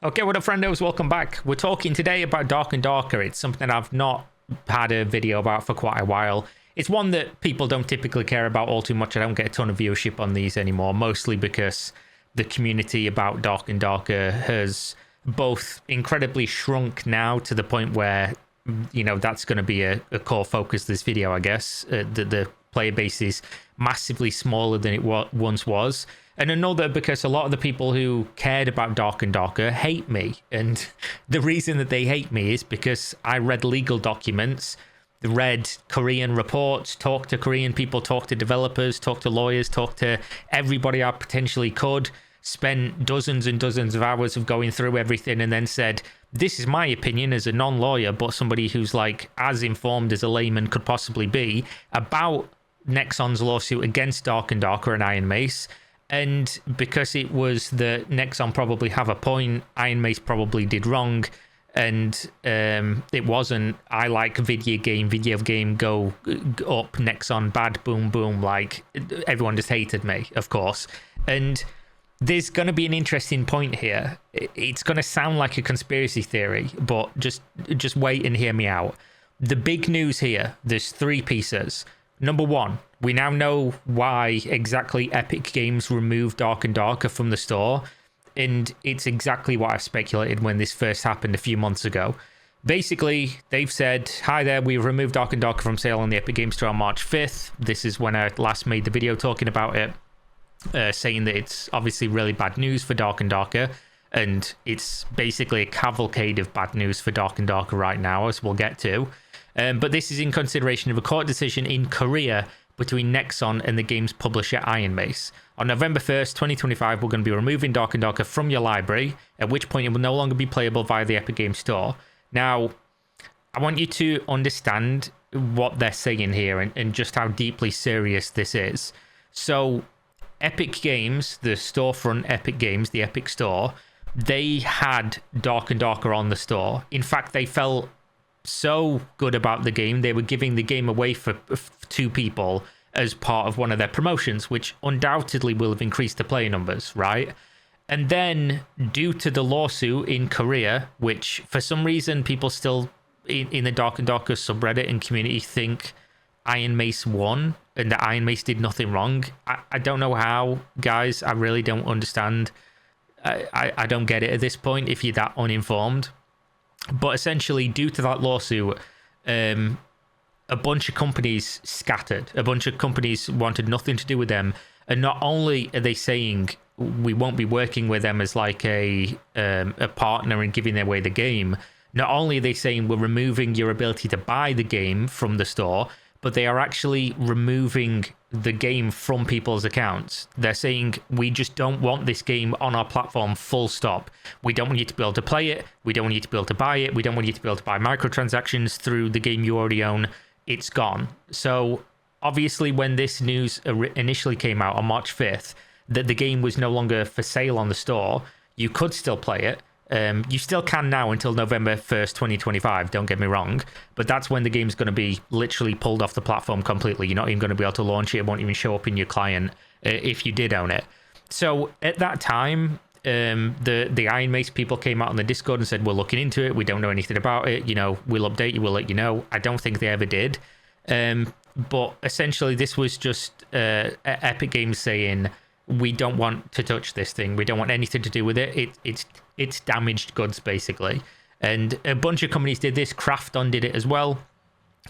Okay, what up, friendos? Welcome back. We're talking today about Dark and Darker. It's something I've not had a video about for quite a while. It's one that people don't typically care about all too much. I don't get a ton of viewership on these anymore, mostly because the community about Dark and Darker has both incredibly shrunk now to the point where, you know, that's going to be a core focus of this video, I guess. The player base is massively smaller than it once was. And another because a lot of the people who cared about Dark and Darker hate me. And the reason that they hate me is because I read legal documents, read Korean reports, talked to Korean people, talked to developers, talked to lawyers, talked to everybody I potentially could, spent dozens and dozens of hours of going through everything, and then said, this is my opinion as a non-lawyer, but somebody who's like as informed as a layman could possibly be about Nexon's lawsuit against Dark and Darker and Iron Mace. And because it was that Nexon probably have a point, Iron Mace probably did wrong, and it wasn't, I like video game, go up, Nexon bad, boom, boom, like everyone just hated me, of course. And there's going to be an interesting point here. It's going to sound like a conspiracy theory, but just wait and hear me out. The big news here, there's three pieces. Number one, we now know why exactly Epic Games removed Dark and Darker from the store, and it's exactly what I speculated when this first happened a few months ago. Basically, they've said, hi there, we've removed Dark and Darker from sale on the Epic Games Store on March 5th. This is when I last made the video talking about it, saying that it's obviously really bad news for Dark and Darker, and it's basically a cavalcade of bad news for Dark and Darker right now, as we'll get to. But this is in consideration of a court decision in Korea between Nexon and the game's publisher Iron Mace. On November 1st, 2025, we're going to be removing Dark and Darker from your library, at which point it will no longer be playable via the Epic Games Store. Now, I want you to understand what they're saying here and just how deeply serious this is. So, Epic Games, the storefront Epic Games, the Epic Store, they had Dark and Darker on the store. In fact, they felt so good about the game, they were giving the game away to people as part of one of their promotions, which undoubtedly will have increased the player numbers, right? And then, due to the lawsuit in Korea, which for some reason people still in the Dark and Darker subreddit and community think Iron Mace won and that Iron Mace did nothing wrong. I don't know how, guys. I really don't understand. I don't get it at this point if you're that uninformed. But essentially, due to that lawsuit, a bunch of companies scattered. A bunch of companies wanted nothing to do with them. And not only are they saying we won't be working with them as like a partner and giving away the game, not only are they saying we're removing your ability to buy the game from the store, but they are actually removing the game from people's accounts. They're saying, we just don't want this game on our platform, full stop. We don't want you to be able to play it. We don't want you to be able to buy it. We don't want you to be able to buy microtransactions through the game you already own. It's gone. So obviously when this news initially came out on March 5th, that the game was no longer for sale on the store, you could still play it. You still can now until November 1st, 2025, don't get me wrong, but that's when the game's going to be literally pulled off the platform completely. You're not even going to be able to launch it. It won't even show up in your client if you did own it. So at that time, the Iron Mace people came out on the Discord and said, we're looking into it. We don't know anything about it. You know, we'll update you. We'll let you know. I don't think they ever did. But essentially, this was just Epic Games saying, we don't want to touch this thing. We don't want anything to do with it. It's damaged goods, basically. And a bunch of companies did this. Krafton did it as well.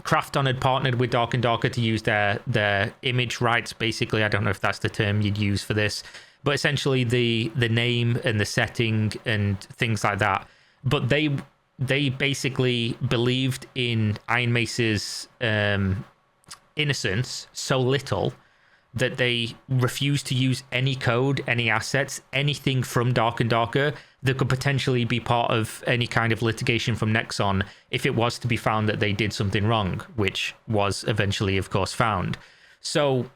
Krafton had partnered with Dark and Darker to use their image rights, basically. I don't know if that's the term you'd use for this. But essentially the name and the setting and things like that. But they basically believed in Iron Mace's innocence so little that they refused to use any code, any assets, anything from Dark and Darker that could potentially be part of any kind of litigation from Nexon if it was to be found that they did something wrong, which was eventually, of course, found. So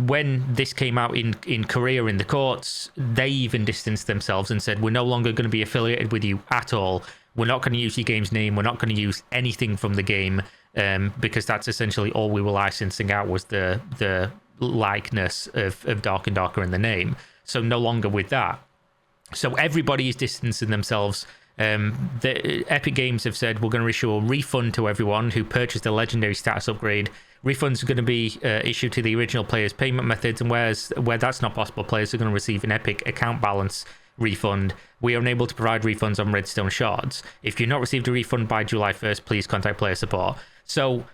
when this came out in Korea in the courts, they even distanced themselves and said, we're no longer going to be affiliated with you at all. We're not going to use your game's name. We're not going to use anything from the game because that's essentially all we were licensing out was the likeness of Dark and Darker in the name. So no longer with that. So everybody is distancing themselves. The Epic Games have said we're going to issue a refund to everyone who purchased a legendary status upgrade. Refunds are going to be issued to the original players' payment methods, and where that's not possible, players are going to receive an Epic account balance refund. We are unable to provide refunds on redstone shards. If you've not received a refund by July 1st, please contact player support. So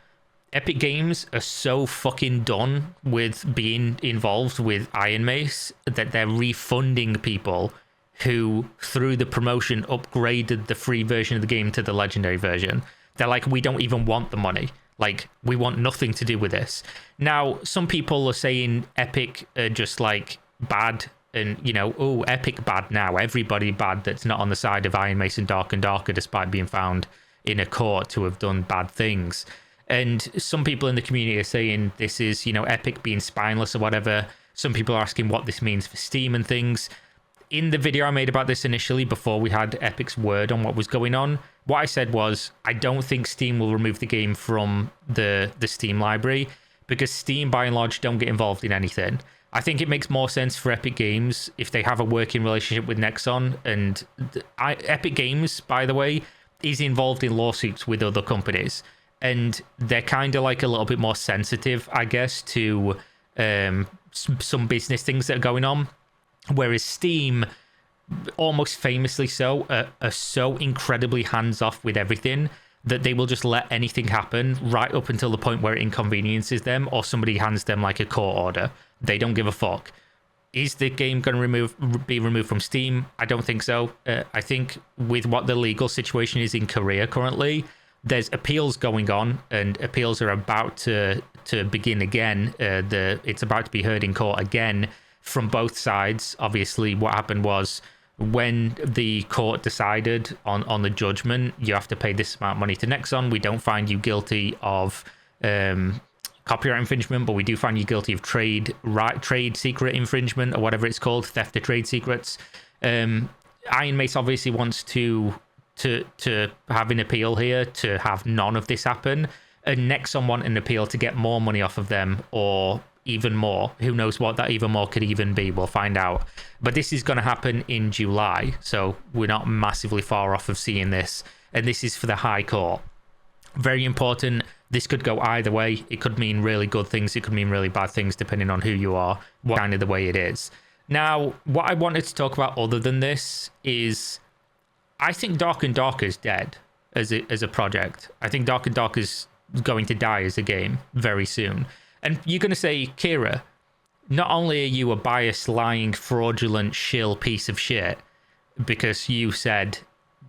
Epic Games are so fucking done with being involved with Iron Mace that they're refunding people who, through the promotion, upgraded the free version of the game to the legendary version. They're like, we don't even want the money. Like, we want nothing to do with this. Now, some people are saying Epic are just like bad and, you know, oh, Epic bad now. Everybody bad that's not on the side of Iron Mace and Darker despite being found in a court to have done bad things. And some people in the community are saying this is, you know, Epic being spineless or whatever. Some people are asking what this means for Steam and things. In the video I made about this initially, before we had Epic's word on what was going on, what I said was, I don't think Steam will remove the game from the Steam library, because Steam, by and large, don't get involved in anything. I think it makes more sense for Epic Games if they have a working relationship with Nexon. And Epic Games, by the way, is involved in lawsuits with other companies. And they're kind of like a little bit more sensitive, I guess, to some business things that are going on. Whereas Steam, almost famously so, are so incredibly hands-off with everything that they will just let anything happen right up until the point where it inconveniences them or somebody hands them like a court order. They don't give a fuck. Is the game going to be removed from Steam? I don't think so. I think with what the legal situation is in Korea currently, there's appeals going on, and appeals are about to begin again. It's about to be heard in court again from both sides. Obviously, what happened was when the court decided on the judgment, you have to pay this amount of money to Nexon. We don't find you guilty of copyright infringement, but we do find you guilty of trade secret infringement, or whatever it's called, theft of trade secrets. Iron Mace obviously wants to have an appeal here to have none of this happen, and Nexon want an appeal to get more money off of them, or even more. Who knows what that even more could even be? We'll find out. But this is going to happen in July, so we're not massively far off of seeing this, and this is for the High Court. Very important. This could go either way. It could mean really good things, it could mean really bad things, depending on who you are, what kind of the way it is. Now, what I wanted to talk about other than this is, I think Dark and Darker is dead as a project. I think Dark and Darker is going to die as a game very soon. And you're going to say, Kira, not only are you a biased, lying, fraudulent, shill piece of shit, because you said,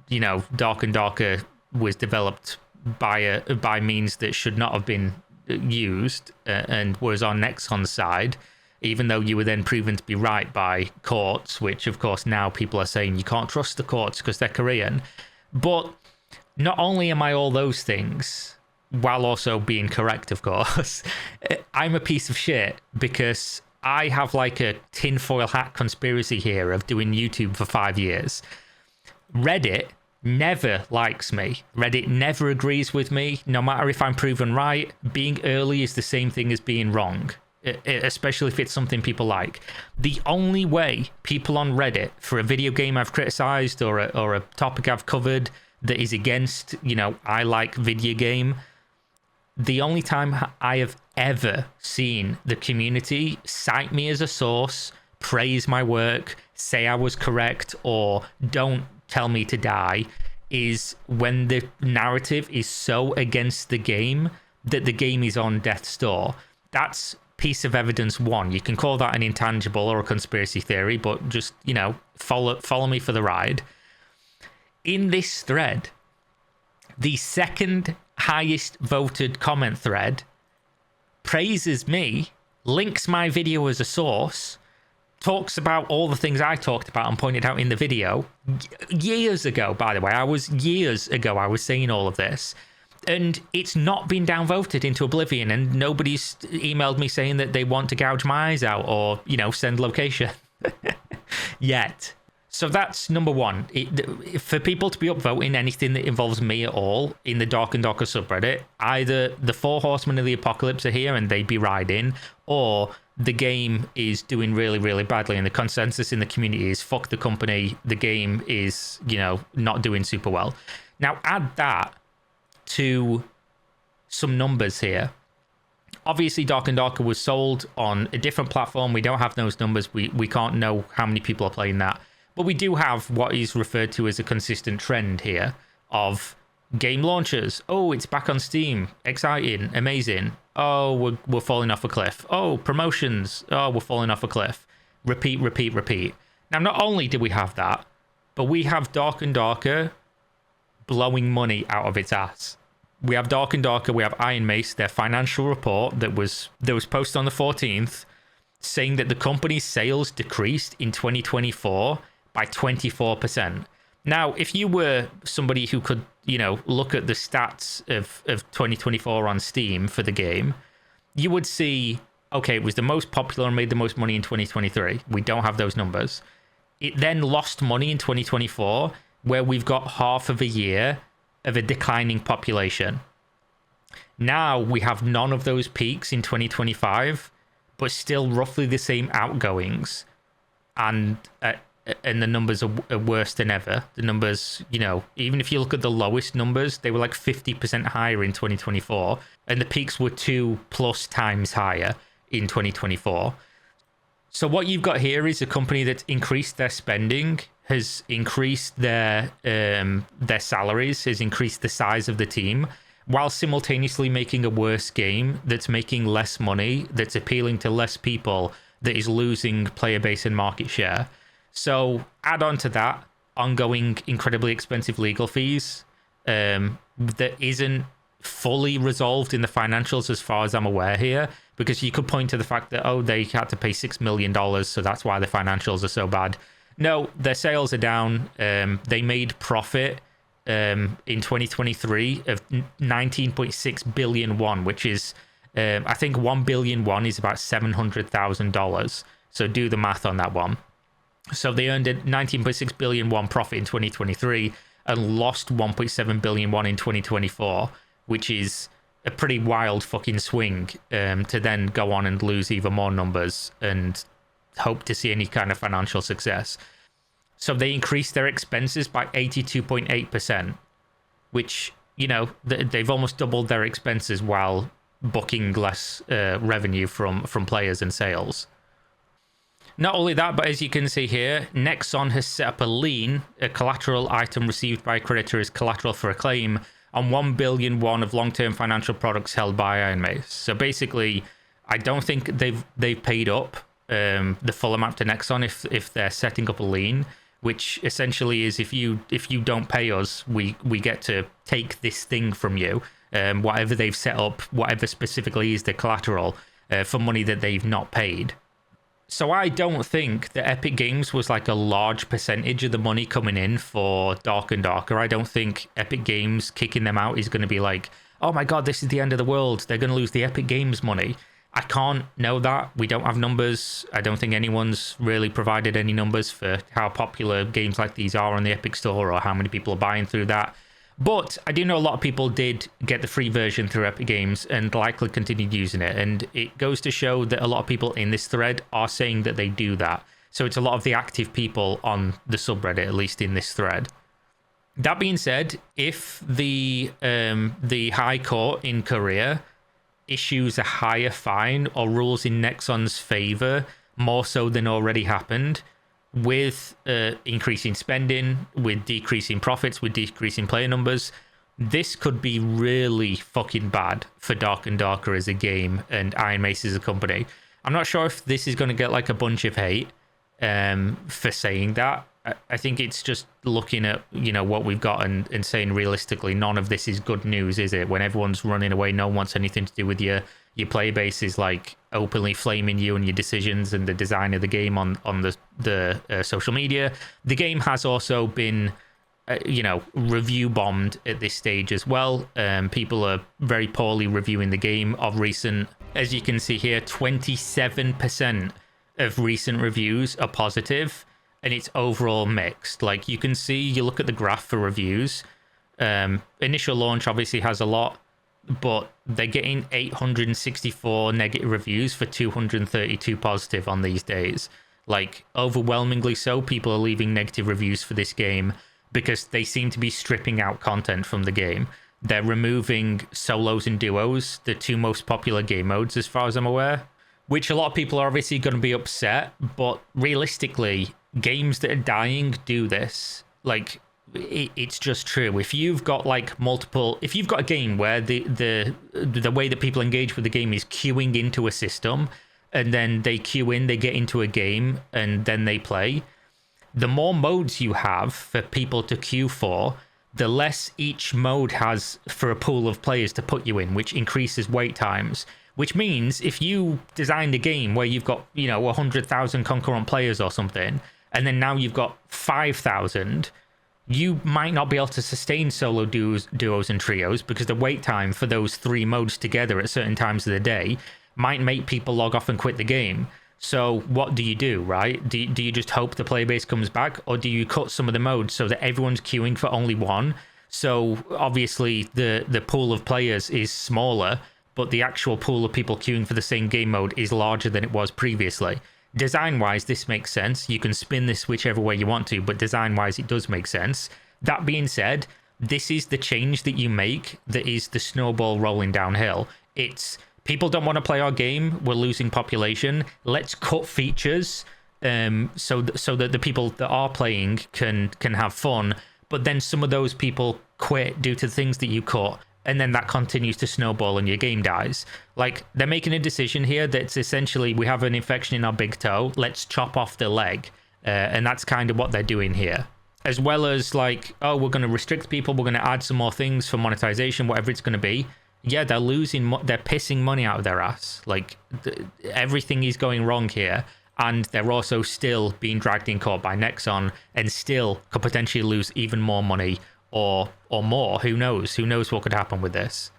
you know, Dark and Darker was developed by means that should not have been used and was on Nexon's side, even though you were then proven to be right by courts, which, of course, now people are saying you can't trust the courts because they're Korean. But not only am I all those things, while also being correct, of course, I'm a piece of shit because I have like a tinfoil hat conspiracy here of doing YouTube for 5 years. Reddit never likes me. Reddit never agrees with me, no matter if I'm proven right. Being early is the same thing as being wrong, especially if it's something people like. The only way people on Reddit for a video game I've criticized or a topic I've covered that is against, you know, I like video game, the only time I have ever seen the community cite me as a source, praise my work, say I was correct, or don't tell me to die, is when the narrative is so against the game that the game is on death's door. That's piece of evidence one. You can call that an intangible or a conspiracy theory, but just, you know, follow me for the ride. In this thread, the second highest voted comment thread praises me, links my video as a source, talks about all the things I talked about and pointed out in the video years ago. By the way, I was saying all of this, and it's not been downvoted into oblivion, and nobody's emailed me saying that they want to gouge my eyes out or, you know, send location yet. So that's number one. For people to be upvoting anything that involves me at all in the Dark and Darker subreddit, either the 4 Horsemen of the Apocalypse are here and they be riding, or the game is doing really, really badly, and the consensus in the community is fuck the company. The game is, not doing super well. Now add that to some numbers here. Obviously, Dark and Darker was sold on a different platform. We don't have those numbers. We can't know how many people are playing that. But we do have what is referred to as a consistent trend here of game launches. Oh, it's back on Steam. Exciting. Amazing. Oh, we're falling off a cliff. Oh, promotions. Oh, we're falling off a cliff. Repeat, repeat, repeat. Now, not only do we have that, but we have Dark and Darker blowing money out of its ass. We have Dark and Darker, we have Iron Mace, their financial report that was posted on the 14th, saying that the company's sales decreased in 2024 by 24%. Now, if you were somebody who could, look at the stats of 2024 on Steam for the game, you would see, okay, it was the most popular and made the most money in 2023. We don't have those numbers. It then lost money in 2024, where we've got half of a year of a declining population. Now we have none of those peaks in 2025, but still roughly the same outgoings, and the numbers are worse than ever. The numbers, even if you look at the lowest numbers, they were like 50% higher in 2024, and the peaks were 2+ times higher in 2024. So what you've got here is a company that's increased their spending, has increased their salaries, has increased the size of the team, while simultaneously making a worse game that's making less money, that's appealing to less people, that is losing player base and market share. So add on to that ongoing incredibly expensive legal fees that isn't fully resolved in the financials as far as I'm aware here, because you could point to the fact that, they had to pay $6 million, so that's why the financials are so bad. No, their sales are down. They made profit in 2023 of 19.6 billion won, which is, I think 1 billion won is about $700,000. So do the math on that one. So they earned a 19.6 billion won profit in 2023 and lost 1.7 billion won in 2024, which is a pretty wild fucking swing to then go on and lose even more numbers and hope to see any kind of financial success. So they increased their expenses by 82.8%, which, they've almost doubled their expenses while booking less revenue from players and sales. Not only that, but as you can see here, Nexon has set up a lien, a collateral item received by a creditor as collateral for a claim, on 1 billion won of long-term financial products held by Iron Mace. So basically, I don't think they've paid up the full amount to Nexon if they're setting up a lien, which essentially is if you don't pay us, we get to take this thing from you, whatever they've set up, whatever specifically is the collateral, for money that they've not paid. So I don't think that Epic Games was like a large percentage of the money coming in for Dark and Darker. I don't think Epic Games kicking them out is going to be like, oh my god, this is the end of the world, they're going to lose the Epic Games money. I can't know that. We don't have numbers. I don't think anyone's really provided any numbers for how popular games like these are on the Epic Store or how many people are buying through that. But I do know a lot of people did get the free version through Epic Games and likely continued using it. And it goes to show that a lot of people in this thread are saying that they do that. So it's a lot of the active people on the subreddit, at least in this thread. That being said, if the High Court in Korea issues a higher fine or rules in Nexon's favor, more so than already happened, with increasing spending, with decreasing profits, with decreasing player numbers, this could be really fucking bad for Dark and Darker as a game and Iron Mace as a company. I'm not sure if this is going to get like a bunch of hate for saying that. I think it's just looking at, what we've got and saying realistically, none of this is good news, is it? When everyone's running away, no one wants anything to do with your player base is like openly flaming you and your decisions and the design of the game on the social media. The game has also been, review bombed at this stage as well. People are very poorly reviewing the game of recent. As you can see here, 27% of recent reviews are positive, and it's overall mixed. Like you can see, you look at the graph for reviews. Initial launch obviously has a lot. but they're getting 864 negative reviews for 232 positive on these days. Like, overwhelmingly so, people are leaving negative reviews for this game because they seem to be stripping out content from the game. They're removing solos and duos, the two most popular game modes as far as I'm aware, which a lot of people are obviously going to be upset, but realistically, games that are dying do this. Like, it's just true. If you've got like multiple, if you've got a game where the way that people engage with the game is queuing into a system, and then they queue in, they get into a game, and then they play, the more modes you have for people to queue for, the less each mode has for a pool of players to put you in, which increases wait times. Which means if you designed a game where you've got, 100,000 concurrent players or something, and then now you've got 5,000, you might not be able to sustain solo duos and trios because the wait time for those three modes together at certain times of the day might make people log off and quit the game. So what do you do, right? Do you just hope the player base comes back, or do you cut some of the modes so that everyone's queuing for only one? So obviously the pool of players is smaller, but the actual pool of people queuing for the same game mode is larger than it was previously. Design-wise, this makes sense. You can spin this whichever way you want to, but design-wise, it does make sense. That being said, this is the change that you make that is the snowball rolling downhill. It's people don't want to play our game, we're losing population, let's cut features so that the people that are playing can have fun, but then some of those people quit due to the things that you cut, and then that continues to snowball and your game dies. Like, they're making a decision here that's essentially, we have an infection in our big toe, let's chop off the leg. And that's kind of what they're doing here. As well as like, oh, we're going to restrict people, we're going to add some more things for monetization, whatever it's going to be. Yeah, they're pissing money out of their ass. Like, everything is going wrong here. And they're also still being dragged in court by Nexon and still could potentially lose even more money or more. Who knows what could happen with this.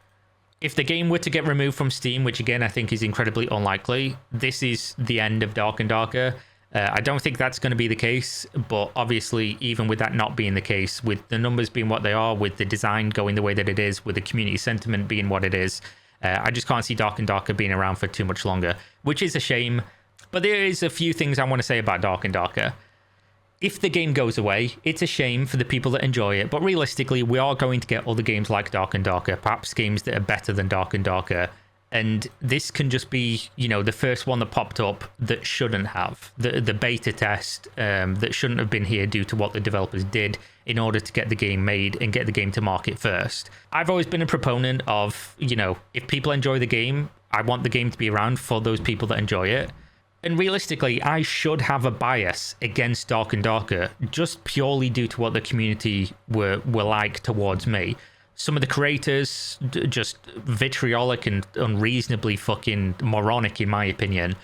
If the game were to get removed from Steam, which again I think is incredibly unlikely, this is the end of Dark and Darker. I don't think that's going to be the case, but obviously even with that not being the case, with the numbers being what they are, with the design going the way that it is, with the community sentiment being what it is, I just can't see Dark and Darker being around for too much longer, which is a shame. But there is a few things I want to say about Dark and Darker. If the game goes away, it's a shame for the people that enjoy it, but realistically, we are going to get other games like Dark and Darker, perhaps games that are better than Dark and Darker, and this can just be, the first one that popped up that shouldn't have. The beta test that shouldn't have been here due to what the developers did in order to get the game made and get the game to market first. I've always been a proponent of, if people enjoy the game, I want the game to be around for those people that enjoy it. And realistically, I should have a bias against Dark and Darker just purely due to what the community were like towards me. Some of the creators just vitriolic and unreasonably fucking moronic, in my opinion,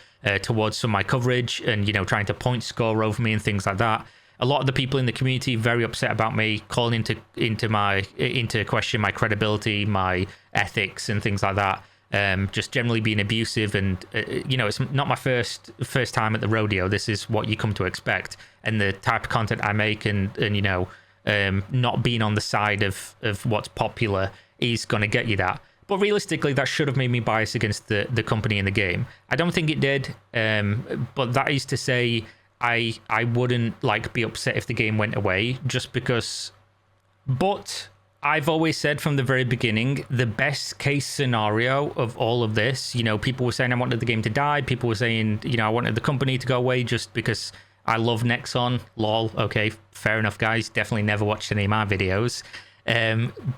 towards some of my coverage and, trying to point score over me and things like that. A lot of the people in the community very upset about me, calling into question my credibility, my ethics and things like that. Just generally being abusive, and it's not my first time at the rodeo. This is what you come to expect, and the type of content I make, and not being on the side of what's popular is going to get you that. But realistically, that should have made me biased against the company in the game. I don't think it did, but that is to say, I wouldn't be upset if the game went away just because. But I've always said from the very beginning, the best case scenario of all of this, people were saying I wanted the game to die. People were saying, I wanted the company to go away just because I love Nexon. Lol. Okay, fair enough, guys. Definitely never watched any of my videos.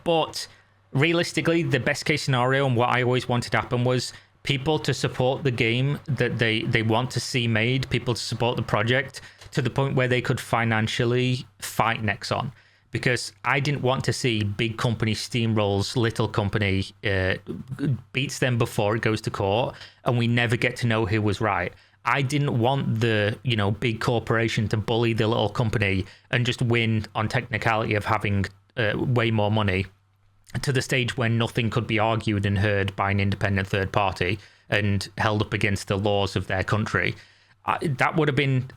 But realistically, the best case scenario and what I always wanted to happen was people to support the game that they want to see made, people to support the project to the point where they could financially fight Nexon. Because I didn't want to see big company steamrolls little company, beats them before it goes to court, and we never get to know who was right. I didn't want the big corporation to bully the little company and just win on technicality of having way more money to the stage where nothing could be argued and heard by an independent third party and held up against the laws of their country. That would have been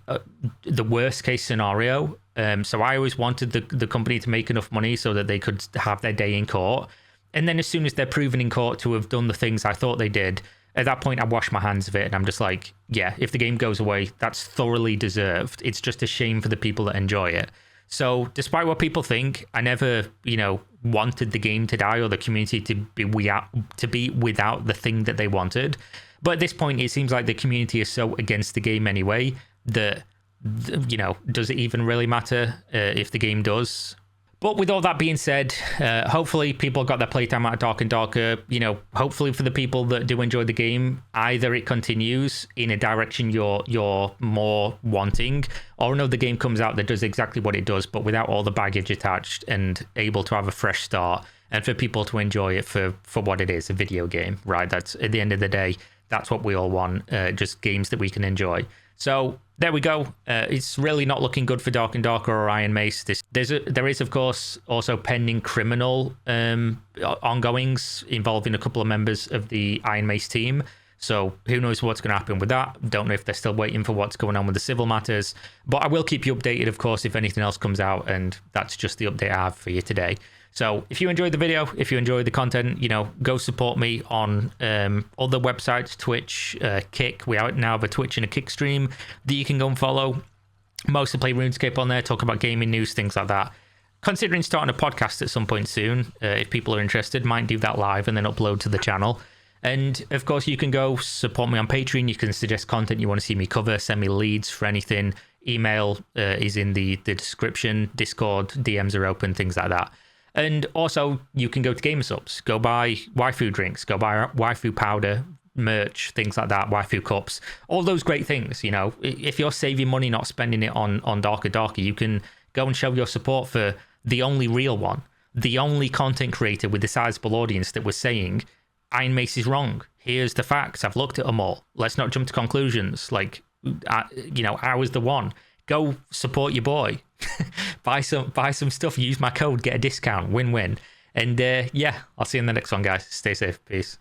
the worst case scenario. So I always wanted the company to make enough money so that they could have their day in court. And then as soon as they're proven in court to have done the things I thought they did, at that point I wash my hands of it and I'm just like, yeah, if the game goes away, that's thoroughly deserved. It's just a shame for the people that enjoy it. So despite what people think, I never, wanted the game to die or the community to be without the thing that they wanted. But at this point, it seems like the community is so against the game anyway that, does it even really matter if the game does? But with all that being said, hopefully people got their playtime out of Dark and Darker. Hopefully for the people that do enjoy the game, either it continues in a direction you're more wanting, or another game comes out that does exactly what it does, but without all the baggage attached and able to have a fresh start, and for people to enjoy it for what it is, a video game, right? That's at the end of the day, that's what we all want, just games that we can enjoy. So there we go. It's really not looking good for Dark and Darker or Iron Mace. There is, of course, also pending criminal ongoings involving a couple of members of the Iron Mace team. So who knows what's going to happen with that. Don't know if they're still waiting for what's going on with the civil matters. But I will keep you updated, of course, if anything else comes out. And that's just the update I have for you today. So if you enjoyed the video, if you enjoyed the content, go support me on other websites, Twitch, Kick. We now have a Twitch and a Kick stream that you can go and follow. Mostly play RuneScape on there, talk about gaming news, things like that. Considering starting a podcast at some point soon, if people are interested, might do that live and then upload to the channel. And of course, you can go support me on Patreon. You can suggest content you want to see me cover, send me leads for anything. Email is in the description, Discord, DMs are open, things like that. And also, you can go to GamerSupps, go buy waifu drinks, go buy waifu powder, merch, things like that, waifu cups, all those great things. If you're saving money, not spending it on Darker Darker, you can go and show your support for the only real one, the only content creator with a sizable audience that was saying, Iron Mace is wrong. Here's the facts. I've looked at them all. Let's not jump to conclusions. I was the one. Go support your boy. buy some stuff. Use my code. Get a discount. Win-win. And I'll see you in the next one, guys. Stay safe. Peace.